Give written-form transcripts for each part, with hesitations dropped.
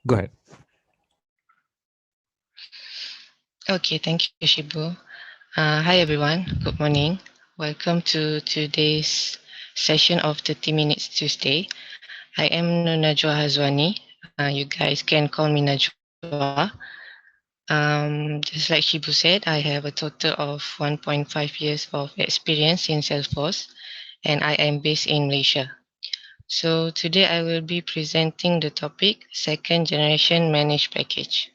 Go ahead. Okay, thank you, Shibu. Hi, everyone. Good morning. Welcome to today's session of 30 Minutes Tuesday. I am Nurnajwa Hazwani. You guys can call me Najwa. Just like Shibu said, I have a total of 1.5 years of experience in Salesforce, and I am based in Malaysia. So today I will be presenting the topic Second Generation Managed Package.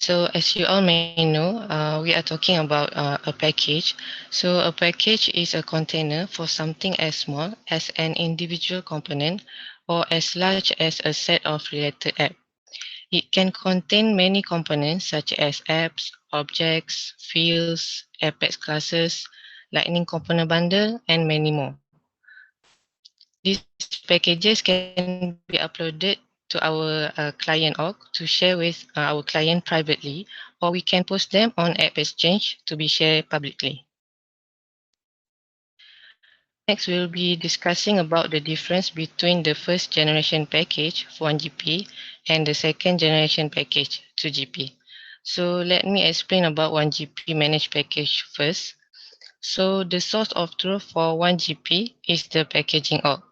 So as you all may know, we are talking about a package. So a package is a container for something as small as an individual component or as large as a set of related apps. It can contain many components such as apps, objects, fields, Apex classes, Lightning Component Bundle, and many more. These packages can be uploaded to our client org to share with our client privately, or we can post them on App Exchange to be shared publicly. Next, we'll be discussing about the difference between the first generation package 1GP and the second generation package 2GP. So let me explain about 1GP managed package first. So the source of truth for 1GP is the packaging org.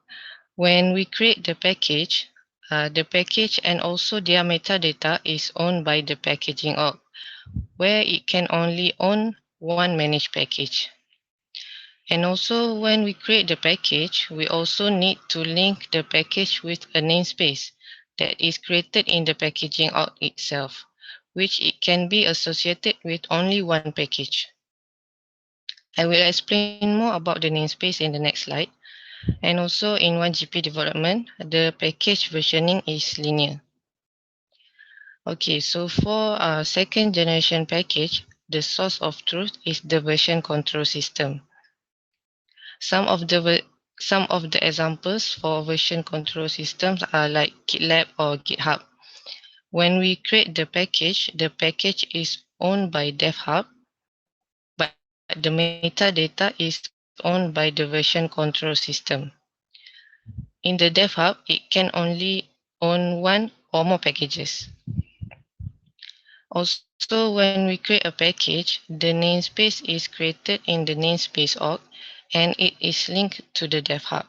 When we create the package and also their metadata is owned by the packaging org, where it can only own one managed package. And also when we create the package, we also need to link the package with a namespace that is created in the packaging org itself, which it can be associated with only one package. I will explain more about the namespace in the next slide. And also in 1GP development, the package versioning is linear. Okay, so for our second generation package, the source of truth is the version control system. Some of the examples for version control systems are like GitLab or GitHub. When we create the package is owned by DevHub, but the metadata is owned by the version control system. In the DevHub, it can only own one or more packages. Also, when we create a package, the namespace is created in the namespace org and it is linked to the DevHub.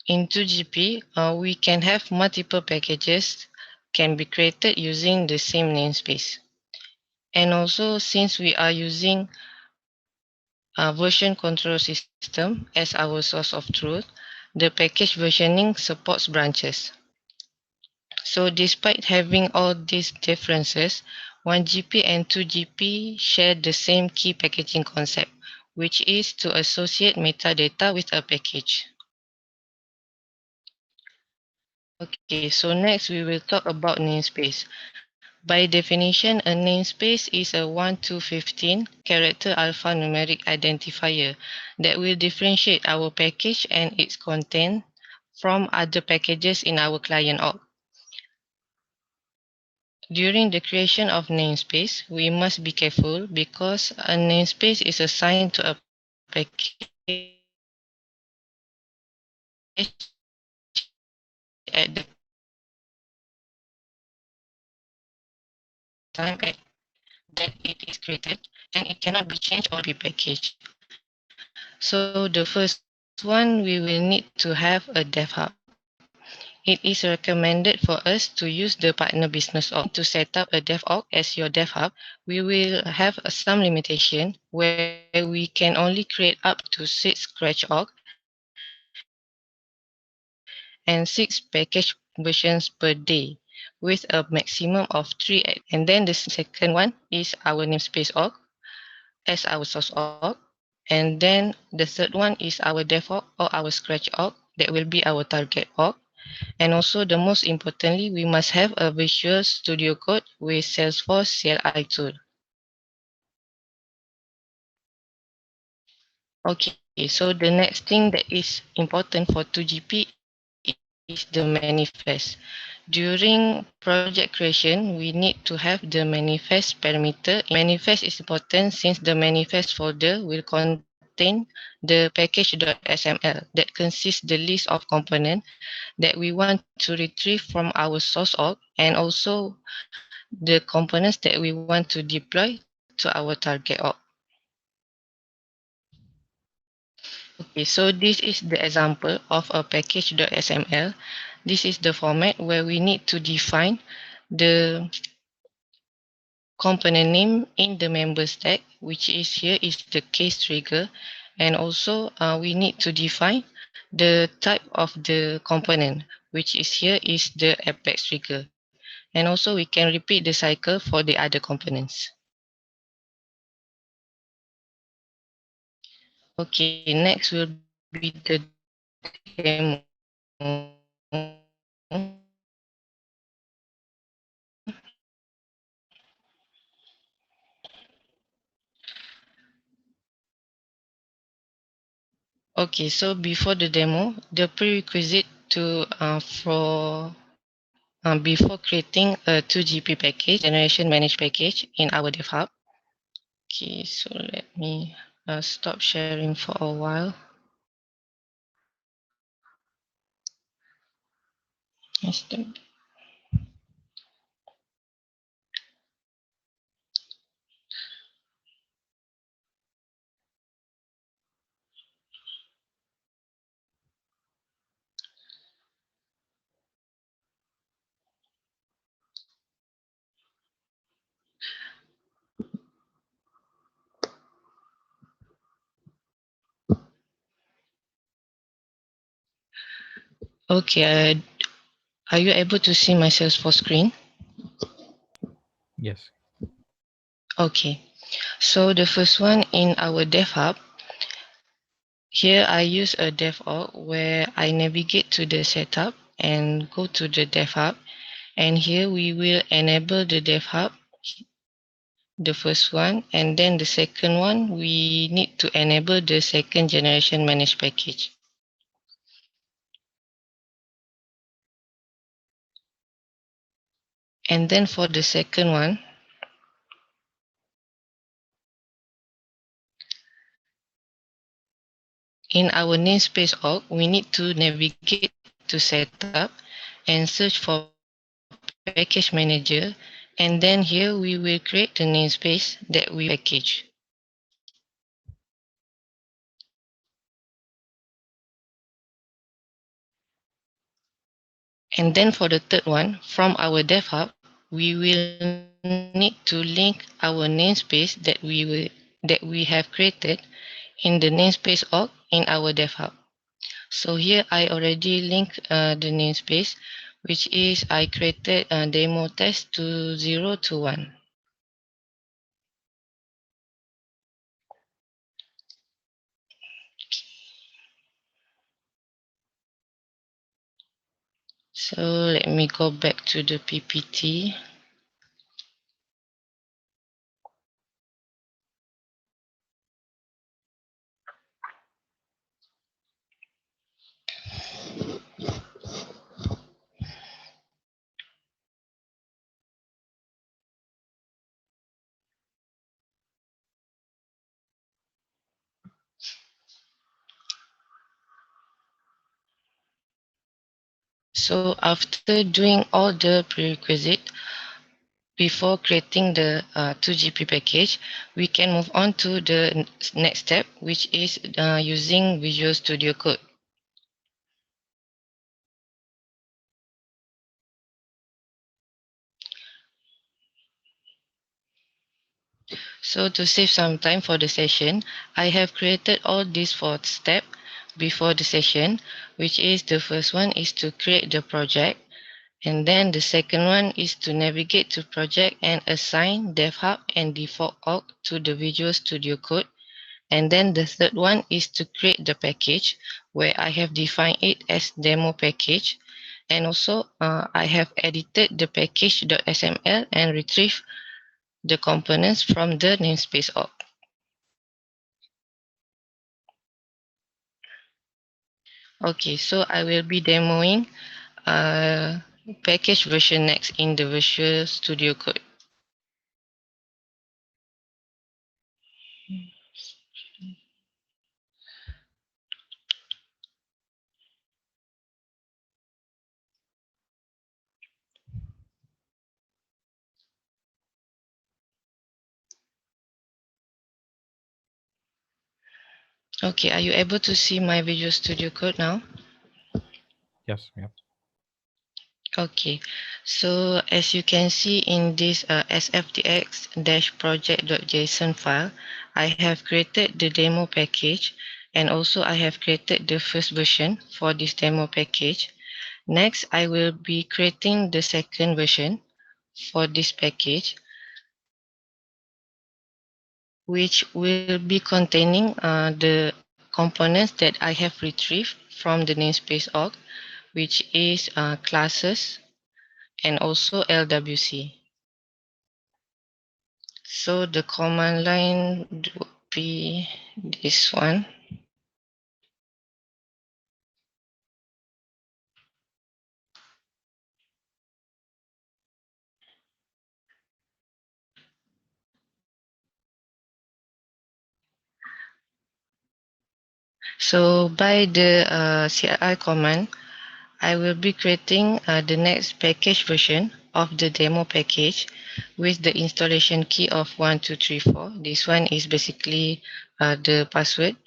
In 2GP, we can have multiple packages can be created using the same namespace. And also, since we are using version control system as our source of truth, the package versioning supports branches. So despite having all these differences, 1GP and 2GP share the same key packaging concept, which is to associate metadata with a package. Okay, so next we will talk about namespace. By definition, a namespace is a 1 to 15 character alphanumeric identifier that will differentiate our package and its content from other packages in our client org. During the creation of namespace, we must be careful because a namespace is assigned to a package at the time that it is created, and it cannot be changed or be packaged. So the first one, we will need to have a DevHub. It is recommended for us to use the partner business org. If you need to set up a dev org as your DevHub, we will have some limitation where we can only create up to 6 scratch org and 6 package versions per day with a maximum of 3 at the time. And then the second one is our namespace org as our source org. And then the third one is our dev org or our scratch org that will be our target org. And also the most importantly, we must have a Visual Studio Code with Salesforce CLI tool. Okay, so the next thing that is important for 2GP is the manifest. During project creation, we need to have the manifest parameter. Manifest is important since the manifest folder will contain contain the package.xml that consists the list of components that we want to retrieve from our source org, and also the components that we want to deploy to our target org. Okay, so this is the example of a package.xml. This is the format where we need to define the component name in the member stack, which is here is the case trigger, and also we need to define the type of the component, which is here is the apex trigger, and also we can repeat the cycle for the other components. Okay, next will be the demo. Okay, so before the demo, the prerequisite to before creating a 2GP package, generation manage package in our dev hub. Okay, so let me stop sharing for a while. Okay, are you able to see my Salesforce screen? Yes. Okay, so the first one in our dev hub, here I use a dev org where I navigate to the setup and go to the dev hub, and here we will enable the dev hub, the first one, and then the second one we need to enable the second generation managed package. And then for the second one, in our namespace org, we need to navigate to setup and search for package manager, and then here we will create the namespace that we want to use for the package. And then for the third one, from our dev hub, we will need to link our namespace that we have created in the namespace org in our dev hub. So here I already linked the namespace, which is I created a demo test to 0 to 1. So let me go back to the PPT. So after doing all the prerequisite before creating the 2GP package, we can move on to the next step, which is using Visual Studio Code. So to save some time for the session, I have created all these 4 steps before the session, which is the first one is to create the project, and then the second one is to navigate to project and assign dev hub and default org to the Visual Studio Code. And then the third one is to create the package, where I have defined it as demo package. And also I have edited the package.xml and retrieved the components from the namespace org. Okay, so I will be demoing package version next in the Visual Studio Code. Okay, are you able to see my Visual Studio Code now? Yes, yeah. Okay, so as you can see in this sftx-project.json file, I have created the demo package, and also I have created the first version for this demo package. Next, I will be creating the second version for this package, which will be containing the components that I have retrieved from the namespace org, which is classes and also LWC. So the command line would be this one. So by the CLI command, I will be creating the next package version of the demo package with the installation key of 1234. This one is basically the password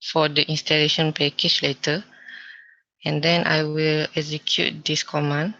for the installation package later. And then I will execute this command.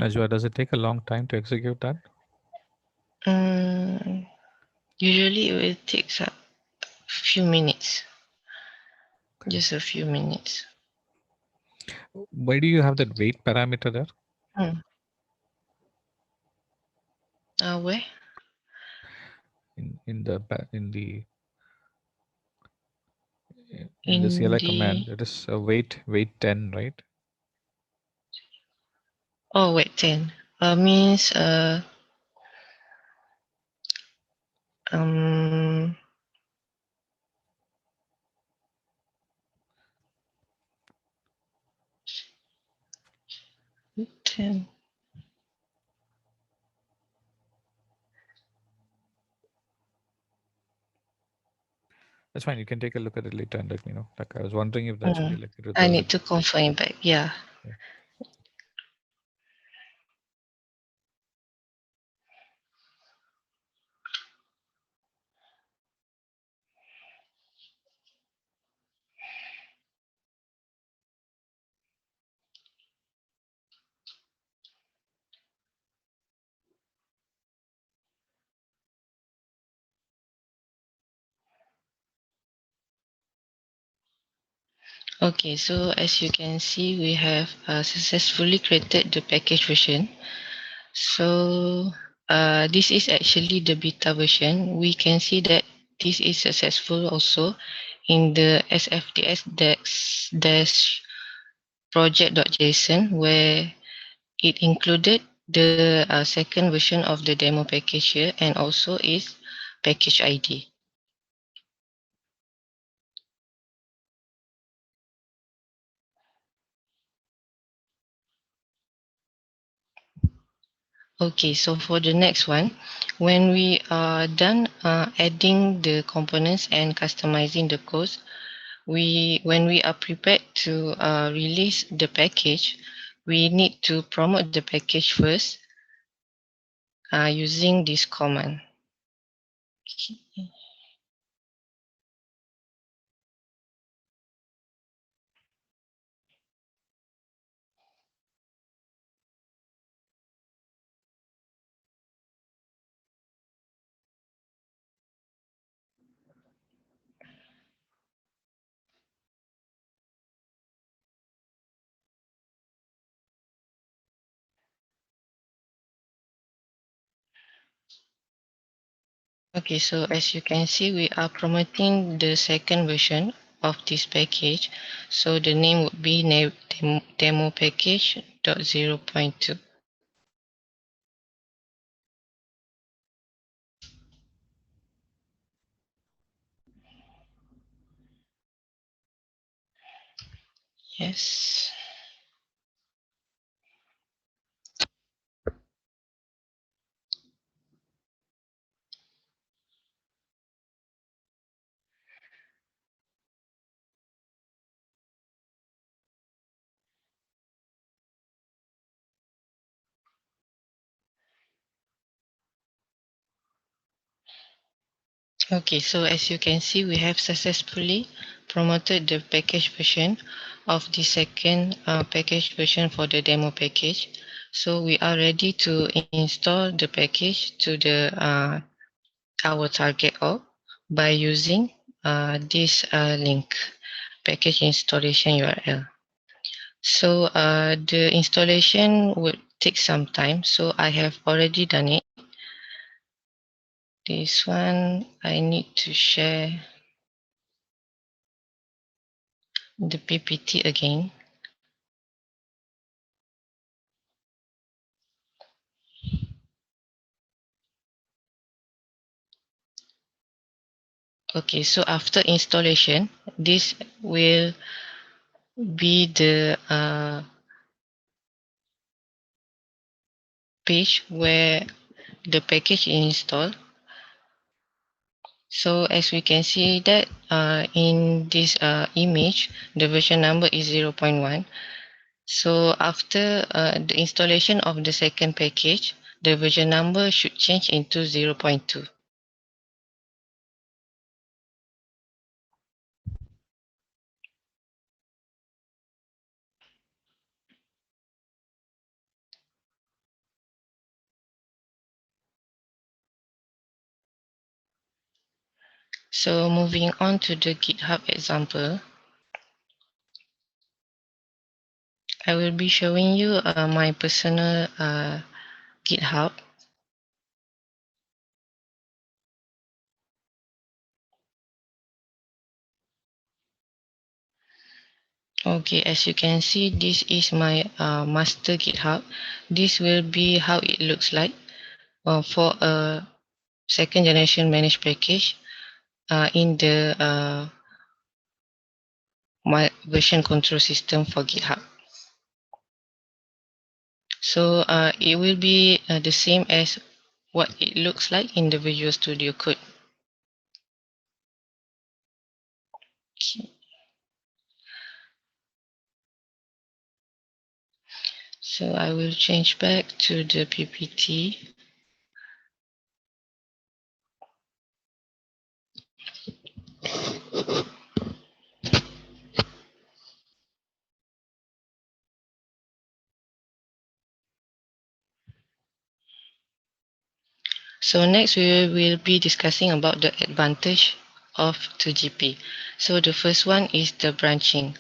Najwa, does it take a long time to execute that? Mm, Usually it will take a few minutes, Okay. just a few minutes. Why do you have that wait parameter there? Hmm. Where? In the In CLI the command, it is a wait 10, right? wait 10 means um 10. That's fine. You can take a look at it later and let me know. Like I was wondering if that should be like a I recursive. need to confirm it back. Yeah. Yeah. Okay, so as you can see, we have successfully created the package version. So this is actually the beta version. We can see that this is successful also in the sftx project.json, where it included the second version of the demo package here, and also its package ID. Okay, so for the next one, when we are done adding the components and customizing the codes, when we are prepared to release the package, we need to promote the package first using this command. Okay, so as you can see, we are promoting the second version of this package. So the name would be demo package.0.2. Yes. Okay, so as you can see, we have successfully promoted the package version of the second package version for the demo package. So we are ready to install the package to the our target org by using this link, package installation URL. So the installation would take some time. So I have already done it. This one I need to share the PPT again. Okay, so after installation, this will be the page where the package is installed. So as we can see that in this image, the version number is 0.1. So after the installation of the second package, the version number should change into 0.2. So moving on to the GitHub example, I will be showing you my personal GitHub. Okay, as you can see, this is my master GitHub. This will be how it looks like for a second generation managed package in the my version control system for GitHub. So it will be the same as what it looks like in the Visual Studio Code. Okay. So I will change back to the PPT. So next we will be discussing about the advantage of 2GP. So the first one is the branching.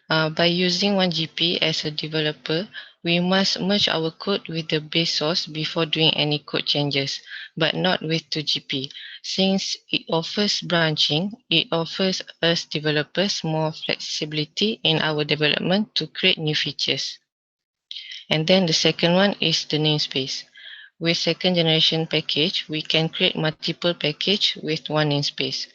By using 1GP as a developer, we must merge our code with the base source before doing any code changes, but not with 2GP. Since it offers branching, it offers us developers more flexibility in our development to create new features. And then the second one is the namespace. With second generation package, we can create multiple package with one namespace.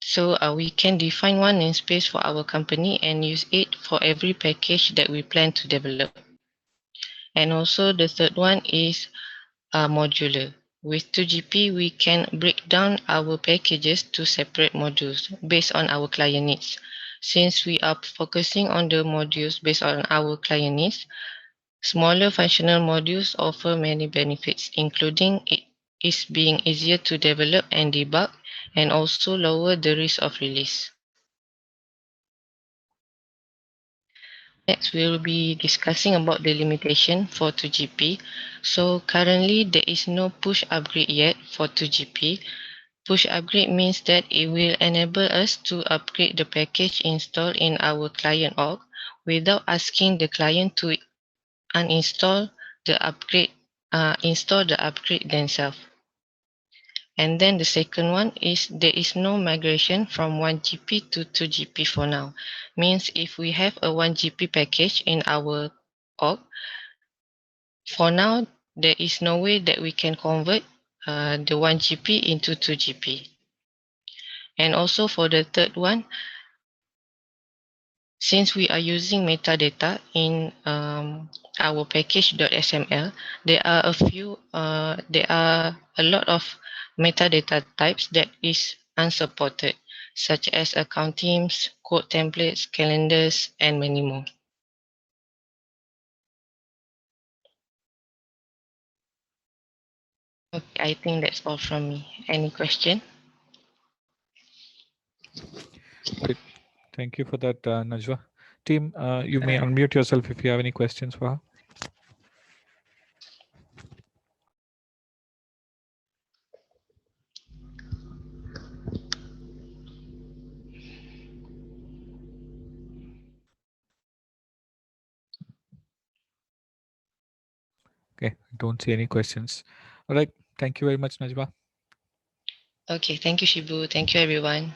So we can define one namespace for our company and use it for every package that we plan to develop. And also the third one is modular. With 2GP, we can break down our packages to separate modules based on our client needs. Since we are focusing on the modules based on our client needs, smaller functional modules offer many benefits, including is being easier to develop and debug, and also lower the risk of release. Next, we'll be discussing about the limitation for 2GP. So currently, there is no push upgrade yet for 2GP. Push upgrade means that it will enable us to upgrade the package installed in our client org without asking the client to uninstall the upgrade, install the upgrade themselves. And then the second one is there is no migration from 1GP to 2GP for now. Means if we have a 1GP package in our org, for now there is no way that we can convert the 1GP into 2GP. And also for the third one, since we are using metadata in our package.xml, there are a lot of metadata types that is unsupported, such as account teams, code templates, calendars, and many more. Okay, I think that's all from me. Any question? Great. Thank you for that, Najwa. Team, you may unmute yourself if you have any questions for her. Okay, don't see any questions. All right. Thank you very much, Najwa. Okay, thank you, Shibu. Thank you, everyone.